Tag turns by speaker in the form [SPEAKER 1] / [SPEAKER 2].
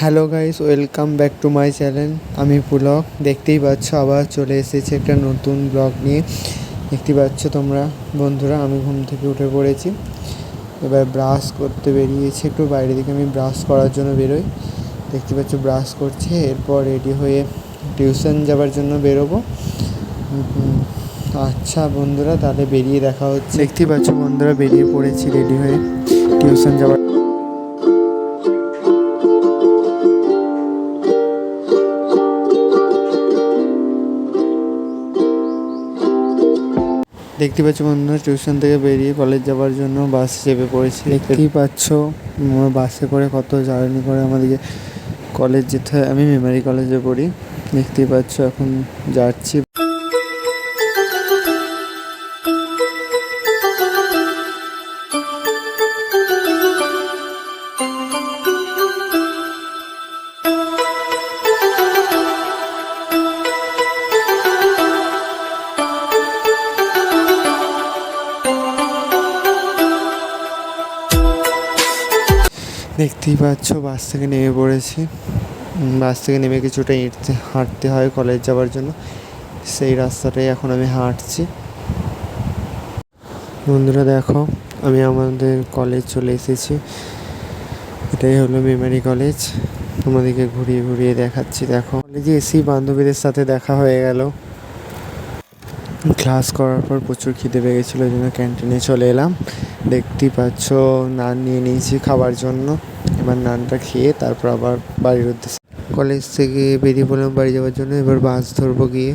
[SPEAKER 1] Hello guys, welcome back to my channel. আমি পুলক। দেখতেই পাচ্ছ আবার চলে এসেছি একটা নতুন ব্লগ নিয়ে। দেখতেই পাচ্ছ তোমরা বন্ধুরা, আমি ঘুম থেকে উঠে পড়েছি। এবার ব্রাশ করতে বেরিয়েছি, একটু বাইরে দিকে আমি ব্রাশ করার জন্য বেরোই। দেখতে পাচ্ছ ব্রাশ করছে, এরপর রেডি হয়ে টিউশন যাওয়ার জন্য বেরোবো। আচ্ছা বন্ধুরা, তাহলে বেরিয়ে দেখা হচ্ছে। দেখতেই পাচ্ছ বন্ধুরা, বেরিয়ে পড়েছি রেডি হয়ে টিউশন যাওয়ার। দেখতে পাচ্ছ বন্ধুরা, টিউশন থেকে বেরিয়ে কলেজ যাওয়ার জন্য বাস চেপে পড়েছি। দেখতেই পাচ্ছ বাসে করে কত জার্নি করে আমাদেরকে কলেজ যেতে হয়। আমি মেমারি কলেজে পড়ি। দেখতেই পাচ্ছ এখন যাচ্ছি। দেখতেই পাচ্ছ বাস থেকে নেমে পড়েছি। বাস থেকে নেমে কিছুটা হাঁটতে হয় কলেজ যাওয়ার জন্য। সেই রাস্তাটাই এখন আমি হাঁটছি। বন্ধুরা দেখো, আমি আমাদের কলেজ চলে এসেছি। এটাই হলো মেমারি কলেজ। তোমাদেরকে ঘুরিয়ে ঘুরিয়ে দেখাচ্ছি। দেখো, কলেজে এসেই বান্ধবীদের সাথে দেখা হয়ে গেল। ক্লাস করার পর প্রচুর খিদে পেয়ে গেছিলো, ওই জন্য ক্যান্টিনে চলে এলাম। দেখতেই পাচ্ছ নান নিয়ে নিয়েছি খাবার জন্য। এবার নানটা খেয়ে তারপর আবার বাড়ির উদ্দেশ্যে কলেজ থেকে বেরিয়ে পড়লাম বাড়ি যাওয়ার জন্য। এবার বাস ধরবো গিয়ে।